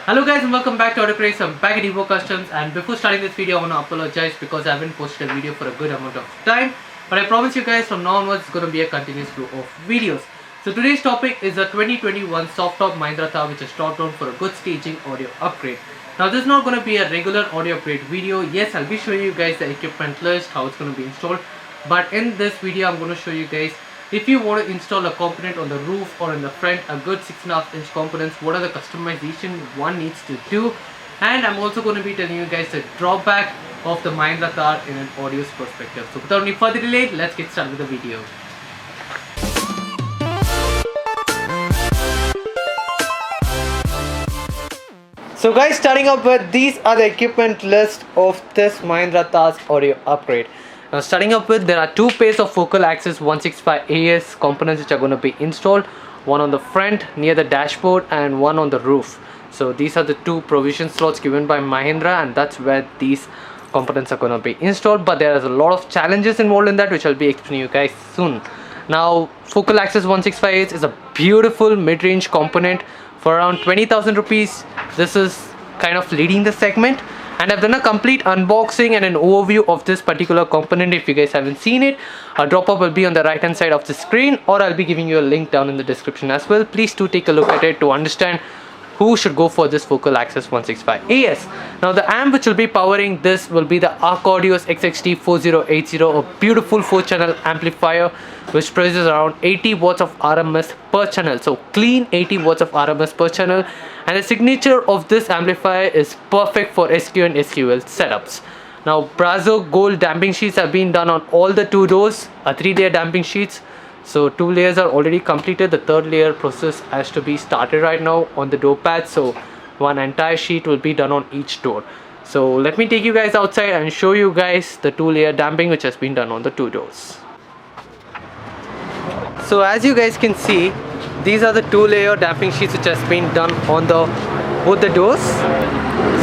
Hello guys and welcome back to Autocraze. I'm back at Evo Customs, and before starting this video I want to apologize because I haven't posted a video for a good amount of time, but I promise you guys from now onwards it's going to be a continuous flow of videos. So today's topic is a 2021 soft top Mahindra Thar which is dropped down for a good staging audio upgrade. Now this is not going to be a regular audio upgrade video. Yes, I'll be showing you guys the equipment list, how it's going to be installed, but in this video I'm going to show you guys if you want to install a component on the roof or in the front, a good 6.5 inch components, what are the customization one needs to do, and I'm also going to be telling you guys the drawback of the Mahindra Thar in an audio's perspective. So without any further delay, let's get started with the video. So guys, starting up with these are the equipment list of this Mahindra Thar's audio upgrade. Now starting up with, there are two pairs of focal axis 165 AS components which are going to be installed, one on the front near the dashboard and one on the roof. So these are the two provision slots given by Mahindra, and that's where these components are going to be installed, but there is a lot of challenges involved in that which I'll be explaining you guys soon. Now focal axis 165 AS is a beautiful mid-range component for around 20,000 rupees. This is kind of leading the segment, and I've done a complete unboxing and an overview of this particular component. If you guys haven't seen it, a drop up will be on the right hand side of the screen, or I'll be giving you a link down in the description as well. Please do take a look at it to understand who should go for this focal axis 165 AS. Now the amp which will be powering this will be the Autocraze XXT4080, a beautiful 4-channel amplifier which produces around 80 watts of RMS per channel. So clean 80 watts of RMS per channel, and the signature of this amplifier is perfect for SQ and SQL setups. Now Brazo gold damping sheets have been done on all the two doors, a 3-layer damping sheets. So 2 layers are already completed. The 3rd layer process has to be started right now on the door pad. So one entire sheet will be done on each door. So let me take you guys outside and show you guys the 2-layer damping which has been done on the 2 doors. So as you guys can see, these are the 2-layer damping sheets which has been done on both the doors.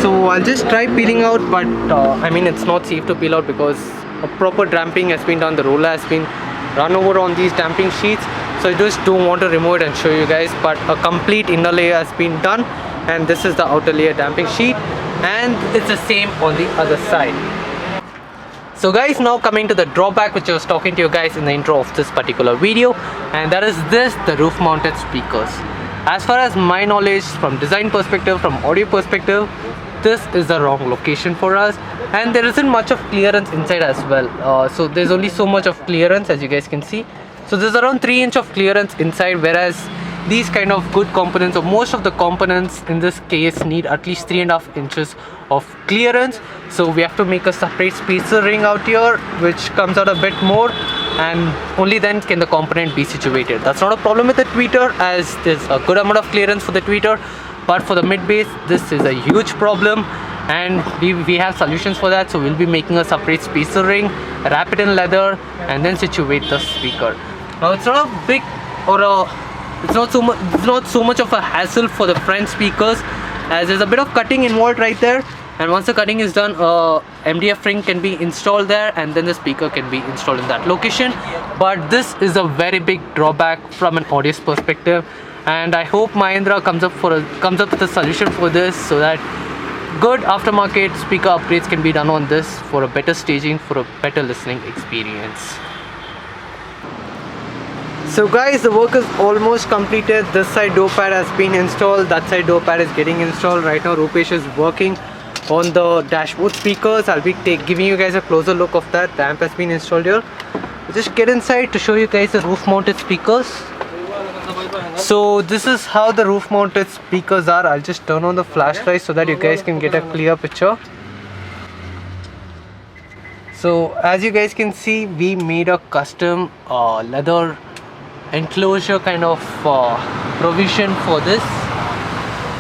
So I'll just try peeling out, but I mean it's not safe to peel out because a proper damping has been done. The roller has been run over on these damping sheets, so I just don't want to remove it and show you guys, but a complete inner layer has been done, and this is the outer layer damping sheet, and it's the same on the other side. So guys, now coming to the drawback which I was talking to you guys in the intro of this particular video, and that is the roof mounted speakers. As far as my knowledge, from design perspective, from audio perspective, this is the wrong location for us, and there isn't much of clearance inside as well. So there's only so much of clearance, as you guys can see. So there's around 3 inch of clearance inside, whereas these kind of good components, or most of the components in this case, need at least 3.5 inches of clearance. So we have to make a separate spacer ring out here which comes out a bit more, and only then can the component be situated. That's not a problem with the tweeter, as there's a good amount of clearance for the tweeter, but for the mid bass this is a huge problem, and we have solutions for that. So we'll be making a separate spacer ring, wrap it in leather, and then situate the speaker. Now it's not a big it's not so much of a hassle for the front speakers, as there's a bit of cutting involved right there, and once the cutting is done, MDF ring can be installed there, and then the speaker can be installed in that location. But this is a very big drawback from an audience perspective, and I hope Mahindra comes up with a solution for this, so that good aftermarket speaker upgrades can be done on this for a better staging, for a better listening experience. So guys, the work is almost completed. This side door pad has been installed, that side door pad is getting installed. Right now Rupesh is working on the dashboard speakers. I'll be giving you guys a closer look of that. The amp has been installed here. Just get inside to show you guys the roof mounted speakers. So this is how the roof mounted speakers are. I'll just turn on the flashlight so that you guys can get a clear picture. So as you guys can see, we made a custom leather enclosure kind of provision for this.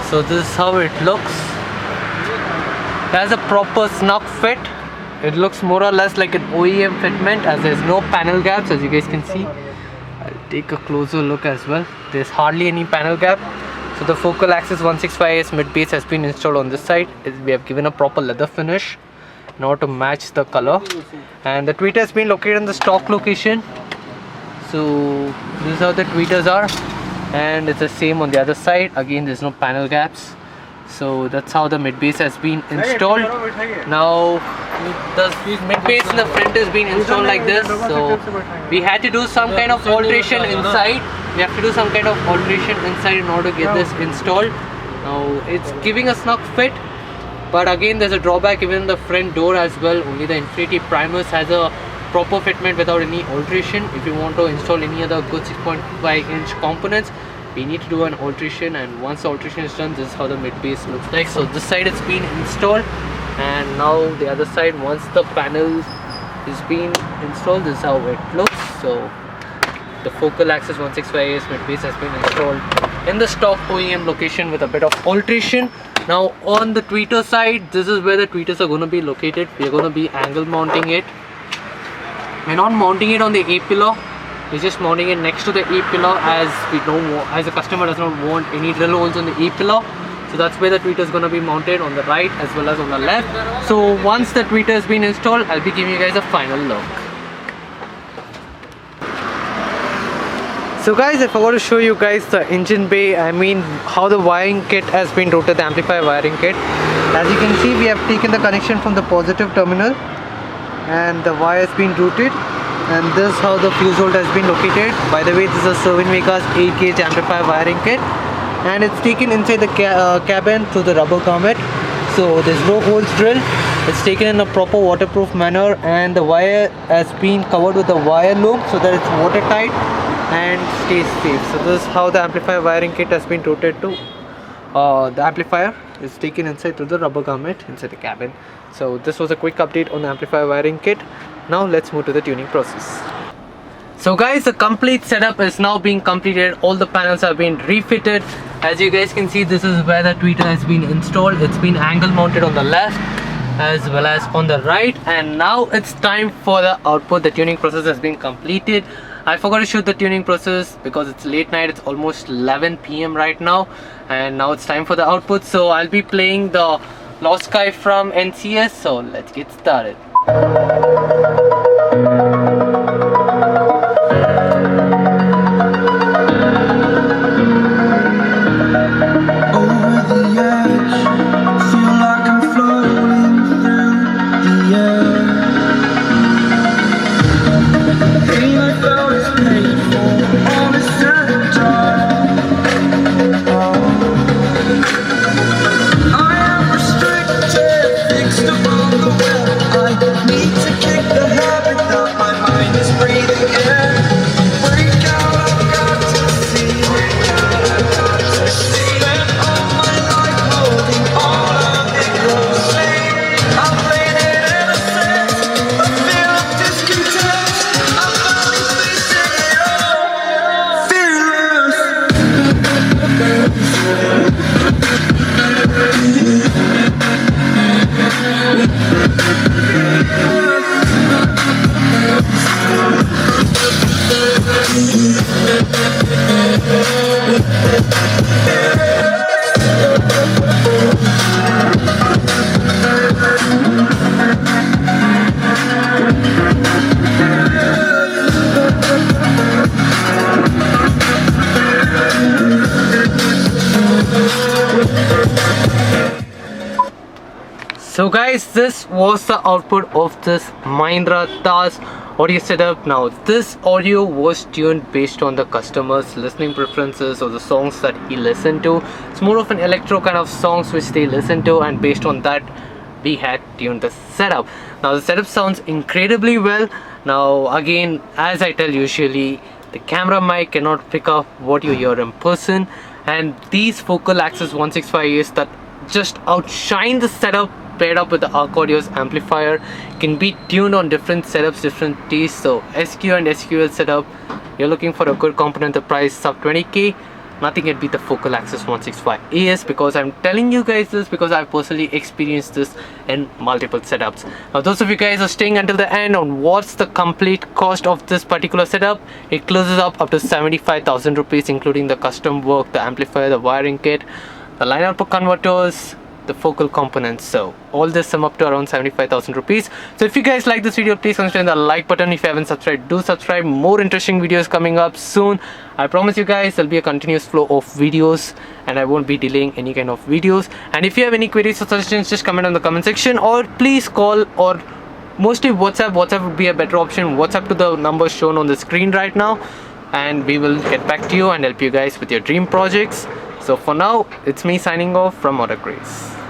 So this is how it looks. It has a proper snug fit. It looks more or less like an OEM fitment, as there's no panel gaps, as you guys can see. I'll take a closer look as well. There's hardly any panel gap. So the focal axis 165 AS mid bass has been installed on this side. We have given a proper leather finish in order to match the color, and the tweeter has been located in the stock location. So this is how the tweeters are, and it's the same on the other side. Again, there's no panel gaps. So that's how the mid bass has been installed. Now the mid bass in the front has been installed like this. So we had to do some kind of alteration inside. We have to do some kind of alteration inside in order to get this installed. Now it's giving a snug fit, but again there's a drawback even in the front door as well. Only the Infinity Primus has a proper fitment without any alteration. If you want to install any other good 6.5-inch components, we need to do an alteration, and once the alteration is done, this is how the mid bass looks like. So this side it's been installed, and now the other side, once the panel is being installed, this is how it looks. So the focal axis 165AS mid bass has been installed in the stock OEM location with a bit of alteration. Now on the tweeter side, this is where the tweeters are going to be located. We are going to be angle mounting it. We're not mounting it on the A-pillar. We're just mounting it next to the A-pillar, as we don't want, as the customer does not want any drill holes on the A-pillar. So that's where the tweeter is going to be mounted, on the right as well as on the left. So once the tweeter has been installed, I'll be giving you guys a final look. So guys, I forgot to show you guys the engine bay. I mean how the wiring kit has been routed, the amplifier wiring kit. As you can see, we have taken the connection from the positive terminal and the wire has been routed, and this is how the fuse hole has been located. By the way, this is a Servin Vega's 8-gauge amplifier wiring kit, and it's taken inside the cabin through the rubber garment. So there's no holes drilled. It's taken in a proper waterproof manner, and the wire has been covered with a wire loop so that it's watertight and stays safe. So this is how the amplifier wiring kit has been routed to the amplifier. Is taken inside through the rubber garment inside the cabin. So this was a quick update on the amplifier wiring kit. Now let's move to the tuning process. So guys, the complete setup is now being completed. All the panels have been refitted. As you guys can see, this is where the tweeter has been installed. It's been angle mounted on the left as well as on the right, and now it's time for the output. The tuning process has been completed. I forgot to shoot the tuning process because it's late night. It's almost 11 PM right now, and now it's time for the output. So I'll be playing the Lost Sky from NCS. So let's get started. So guys, this was the output of this Mahindra Thar's audio setup. Now this audio was tuned based on the customer's listening preferences or the songs that he listened to. It's more of an electro kind of songs which they listen to, and based on that we had tuned the setup. Now the setup sounds incredibly well. Now again, as I tell usually, the camera mic cannot pick up what you hear in person, and these focal axis 165As that just outshine the setup paired up with the Arc Audio's amplifier can be tuned on different setups, different tastes. So SQ and SQL setup, you're looking for a good component, the price sub 20k, nothing can beat the focal axis 165AS, because I'm telling you guys this because I've personally experienced this in multiple setups. Now those of you guys are staying until the end on what's the complete cost of this particular setup, it closes up to 75,000 rupees, including the custom work, the amplifier, the wiring kit, the line output converters, the focal components. So all this sum up to around 75,000 rupees. So if you guys like this video, please consider the like button. If you haven't subscribed, do subscribe. More interesting videos coming up soon. I promise you guys there'll be a continuous flow of videos and I won't be delaying any kind of videos. And if you have any queries or suggestions, just comment on the comment section, or please call, or mostly WhatsApp would be a better option. WhatsApp to the number shown on the screen right now, and we will get back to you and help you guys with your dream projects. So for now, it's me signing off from Autocraze.